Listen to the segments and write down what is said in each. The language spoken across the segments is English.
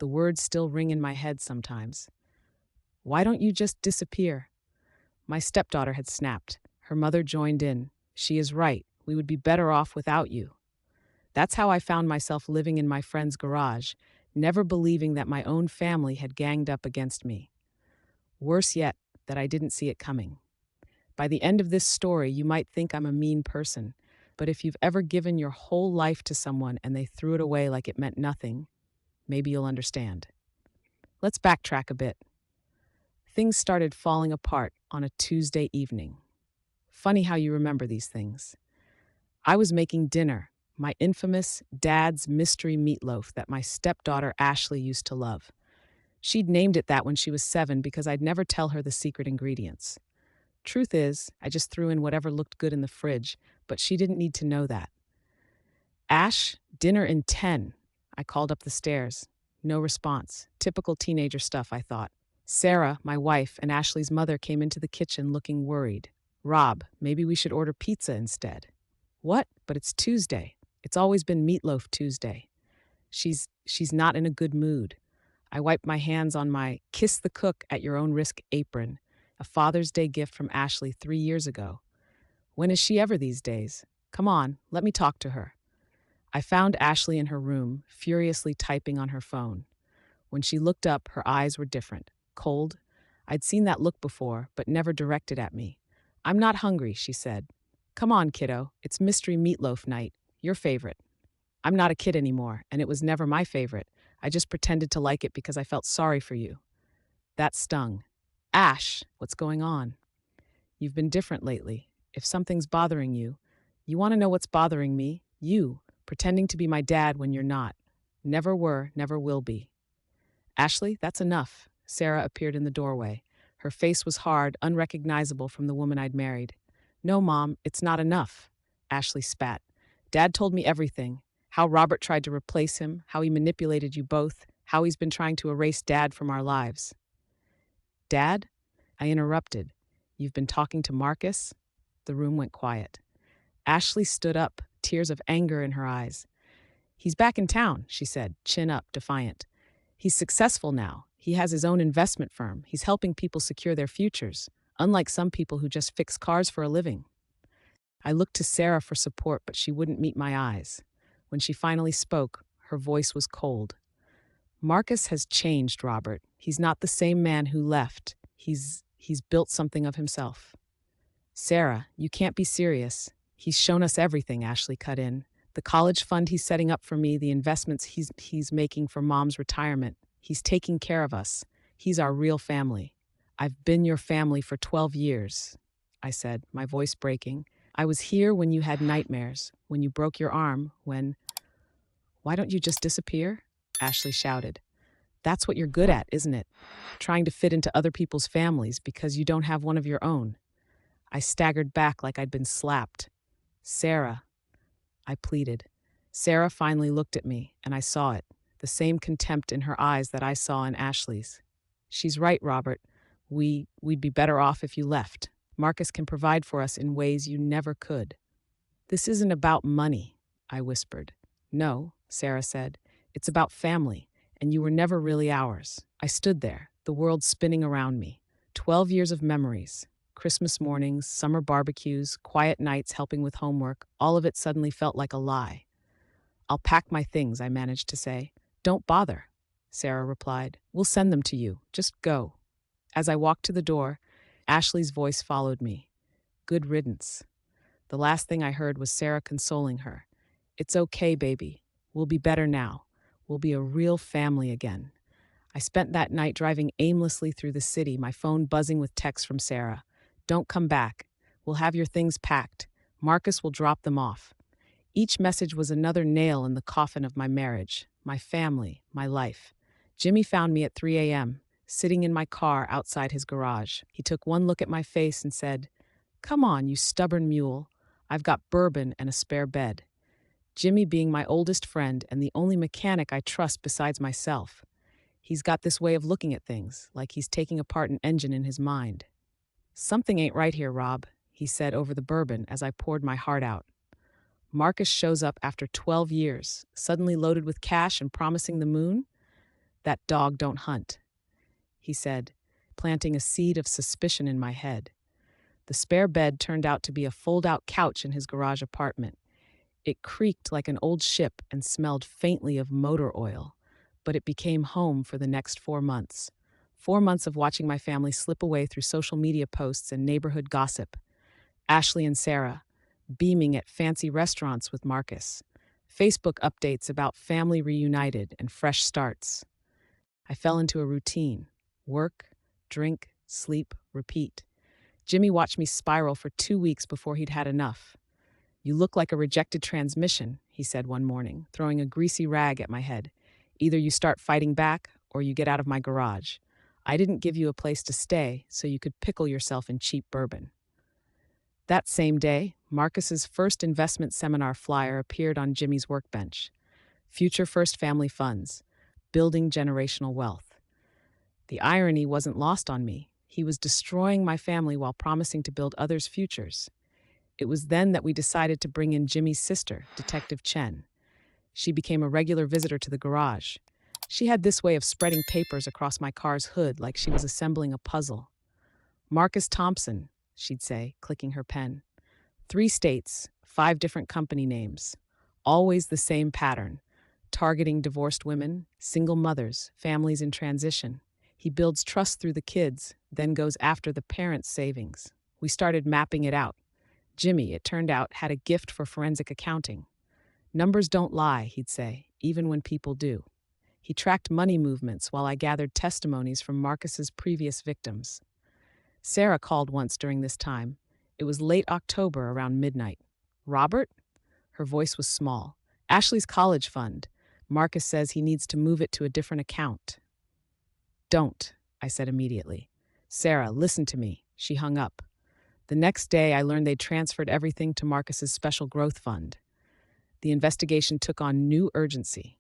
The words still ring in my head sometimes. Why don't you just disappear? My stepdaughter had snapped. Her mother joined in. She is right. We would be better off without you. That's how I found myself living in my friend's garage, never believing that my own family had ganged up against me. Worse yet, that I didn't see it coming. By the end of this story, you might think I'm a mean person, but if you've ever given your whole life to someone and they threw it away like it meant nothing, maybe you'll understand. Let's backtrack a bit. Things started falling apart on a Tuesday evening. Funny how you remember these things. I was making dinner, my infamous dad's mystery meatloaf that my stepdaughter Ashley used to love. She'd named it that when she was 7 because I'd never tell her the secret ingredients. Truth is, I just threw in whatever looked good in the fridge, but she didn't need to know that. Ash, dinner in 10. I called up the stairs. No response. Typical teenager stuff, I thought. Sarah, my wife, and Ashley's mother came into the kitchen looking worried. Rob, maybe we should order pizza instead. What? But it's Tuesday. It's always been Meatloaf Tuesday. She's not in a good mood. I wiped my hands on my kiss the cook at your own risk apron, a Father's Day gift from Ashley 3 years ago. When is she ever these days? Come on, let me talk to her. I found Ashley in her room, furiously typing on her phone. When she looked up, her eyes were different. Cold. I'd seen that look before, but never directed at me. I'm not hungry, she said. Come on, kiddo. It's mystery meatloaf night. Your favorite. I'm not a kid anymore, and it was never my favorite. I just pretended to like it because I felt sorry for you. That stung. Ash, what's going on? You've been different lately. If something's bothering you, you want to know what's bothering me? You, pretending to be my dad when you're not. Never were, never will be. Ashley, that's enough. Sarah appeared in the doorway. Her face was hard, unrecognizable from the woman I'd married. No, Mom, it's not enough. Ashley spat. Dad told me everything. How Robert tried to replace him, how he manipulated you both, how he's been trying to erase Dad from our lives. Dad? I interrupted. You've been talking to Marcus? The room went quiet. Ashley stood up, tears of anger in her eyes. He's back in town, she said, chin up, defiant. He's successful now. He has his own investment firm. He's helping people secure their futures, unlike some people who just fix cars for a living. I looked to Sarah for support, but she wouldn't meet my eyes. When she finally spoke, her voice was cold. Marcus has changed, Robert. He's not the same man who left. He's built something of himself. Sarah, you can't be serious. He's shown us everything, Ashley cut in. The college fund he's setting up for me, the investments he's making for Mom's retirement. He's taking care of us. He's our real family. I've been your family for 12 years, I said, my voice breaking. I was here when you had nightmares, when you broke your arm, when... Why don't you just disappear? Ashley shouted. That's what you're good at, isn't it? Trying to fit into other people's families because you don't have one of your own. I staggered back like I'd been slapped. Sarah, I pleaded. Sarah finally looked at me, and I saw it, the same contempt in her eyes that I saw in Ashley's. She's right, Robert. We'd be better off if you left. Marcus can provide for us in ways you never could. This isn't about money, I whispered. No, Sarah said. It's about family, and you were never really ours. I stood there, the world spinning around me. 12 years of memories. Christmas mornings, summer barbecues, quiet nights helping with homework, all of it suddenly felt like a lie. I'll pack my things, I managed to say. Don't bother, Sarah replied. We'll send them to you. Just go. As I walked to the door, Ashley's voice followed me. Good riddance. The last thing I heard was Sarah consoling her. It's okay, baby. We'll be better now. We'll be a real family again. I spent that night driving aimlessly through the city, my phone buzzing with texts from Sarah. Don't come back. We'll have your things packed. Marcus will drop them off. Each message was another nail in the coffin of my marriage, my family, my life. Jimmy found me at 3 a.m., sitting in my car outside his garage. He took one look at my face and said, Come on, you stubborn mule. I've got bourbon and a spare bed. Jimmy being my oldest friend and the only mechanic I trust besides myself. He's got this way of looking at things, like he's taking apart an engine in his mind. Something ain't right here, Rob, he said over the bourbon as I poured my heart out. Marcus shows up after 12 years, suddenly loaded with cash and promising the moon? That dog don't hunt, he said, planting a seed of suspicion in my head. The spare bed turned out to be a fold-out couch in his garage apartment. It creaked like an old ship and smelled faintly of motor oil, but it became home for the next 4 months. 4 months of watching my family slip away through social media posts and neighborhood gossip. Ashley and Sarah, beaming at fancy restaurants with Marcus. Facebook updates about family reunited and fresh starts. I fell into a routine. Work, drink, sleep, repeat. Jimmy watched me spiral for 2 weeks before he'd had enough. "You look like a rejected transmission," he said one morning, throwing a greasy rag at my head. "Either you start fighting back or you get out of my garage. I didn't give you a place to stay so you could pickle yourself in cheap bourbon." That same day, Marcus's first investment seminar flyer appeared on Jimmy's workbench. Future First Family Funds, Building Generational Wealth. The irony wasn't lost on me. He was destroying my family while promising to build others' futures. It was then that we decided to bring in Jimmy's sister, Detective Chen. She became a regular visitor to the garage. She had this way of spreading papers across my car's hood like she was assembling a puzzle. "Marcus Thompson," she'd say, clicking her pen. 3 states, 5 different company names. Always the same pattern. Targeting divorced women, single mothers, families in transition. He builds trust through the kids, then goes after the parents' savings. We started mapping it out. Jimmy, it turned out, had a gift for forensic accounting. "Numbers don't lie," he'd say, even when people do. He tracked money movements while I gathered testimonies from Marcus's previous victims. Sarah called once during this time. It was late October, around midnight. "Robert?" Her voice was small. "Ashley's college fund. Marcus says he needs to move it to a different account." "Don't," I said immediately. "Sarah, listen to me." She hung up. The next day, I learned they'd transferred everything to Marcus's special growth fund. The investigation took on new urgency.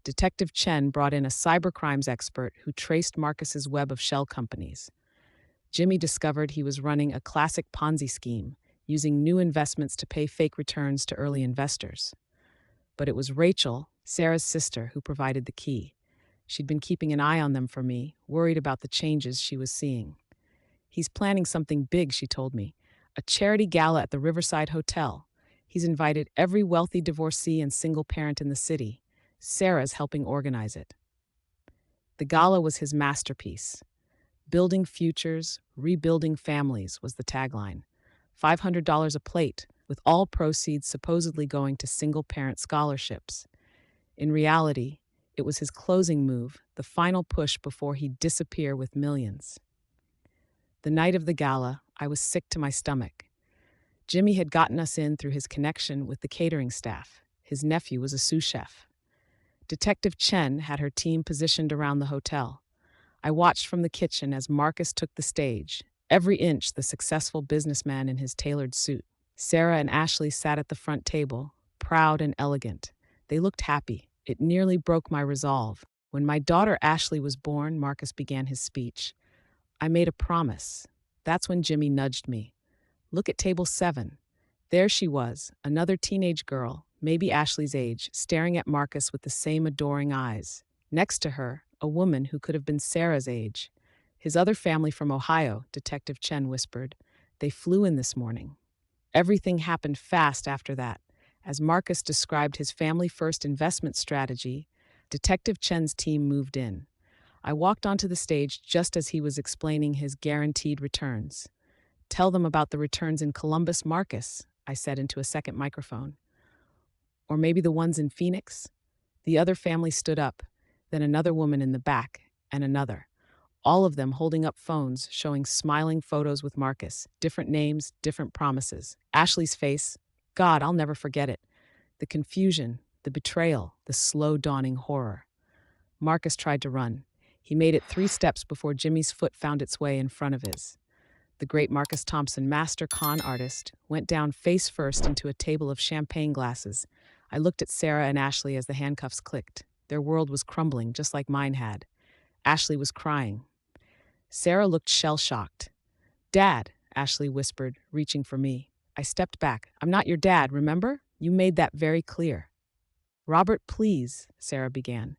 Detective Chen brought in a cybercrimes expert who traced Marcus's web of shell companies. Jimmy discovered he was running a classic Ponzi scheme, using new investments to pay fake returns to early investors. But it was Rachel, Sarah's sister, who provided the key. She'd been keeping an eye on them for me, worried about the changes she was seeing. "He's planning something big," she told me. "A charity gala at the Riverside Hotel. He's invited every wealthy divorcee and single parent in the city. Sarah's helping organize it." The gala was his masterpiece. "Building futures, rebuilding families" was the tagline. $500 a plate, with all proceeds supposedly going to single-parent scholarships. In reality, it was his closing move, the final push before he'd disappear with millions. The night of the gala, I was sick to my stomach. Jimmy had gotten us in through his connection with the catering staff. His nephew was a sous chef. Detective Chen had her team positioned around the hotel. I watched from the kitchen as Marcus took the stage, every inch the successful businessman in his tailored suit. Sarah and Ashley sat at the front table, proud and elegant. They looked happy. It nearly broke my resolve. "When my daughter Ashley was born," Marcus began his speech, "I made a promise." That's when Jimmy nudged me. "Look at table 7. There she was, another teenage girl, maybe Ashley's age, staring at Marcus with the same adoring eyes. Next to her, a woman who could have been Sarah's age. "His other family from Ohio," Detective Chen whispered. "They flew in this morning." Everything happened fast after that. As Marcus described his family-first investment strategy, Detective Chen's team moved in. I walked onto the stage just as he was explaining his guaranteed returns. "Tell them about the returns in Columbus, Marcus," I said into a second microphone. "Or maybe the ones in Phoenix?" The other family stood up, then another woman in the back, and another. All of them holding up phones, showing smiling photos with Marcus. Different names, different promises. Ashley's face, God, I'll never forget it. The confusion, the betrayal, the slow dawning horror. Marcus tried to run. He made it 3 steps before Jimmy's foot found its way in front of his. The great Marcus Thompson, master con artist, went down face first into a table of champagne glasses. I looked at Sarah and Ashley as the handcuffs clicked. Their world was crumbling, just like mine had. Ashley was crying. Sarah looked shell-shocked. "Dad," Ashley whispered, reaching for me. I stepped back. "I'm not your dad, remember? You made that very clear." "Robert, please," Sarah began.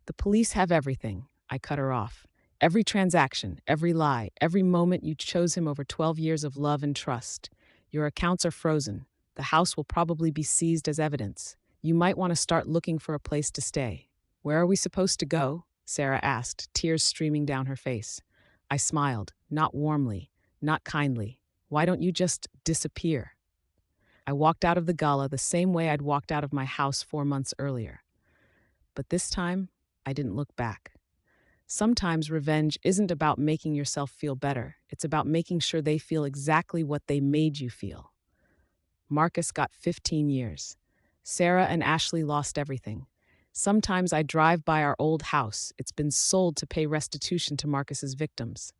The The police have everything. I cut her off. Every transaction, every lie, every moment you chose him over 12 years of love and trust. Your accounts are frozen. The house will probably be seized as evidence. You might want to start looking for a place to stay. Where are we supposed to go? Sarah asked, tears streaming down her face. I smiled, not warmly, not kindly. Why don't you just disappear? I walked out of the gala the same way I'd walked out of my house 4 months earlier. But this time, I didn't look back. Sometimes revenge isn't about making yourself feel better. It's about making sure they feel exactly what they made you feel. Marcus got 15 years. Sarah and Ashley lost everything. Sometimes I drive by our old house. It's been sold to pay restitution to Marcus's victims.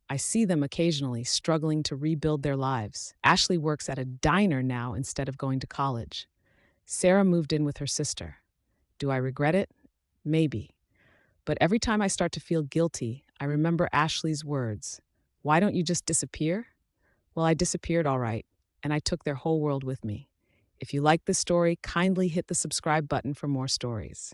I see them occasionally struggling to rebuild their lives. Ashley works at a diner now instead of going to college. Sarah moved in with her sister. Do I regret it? Maybe. But every time I start to feel guilty, I remember Ashley's words. Why don't you just disappear? Well, I disappeared all right, and I took their whole world with me. If you like this story, kindly hit the subscribe button for more stories.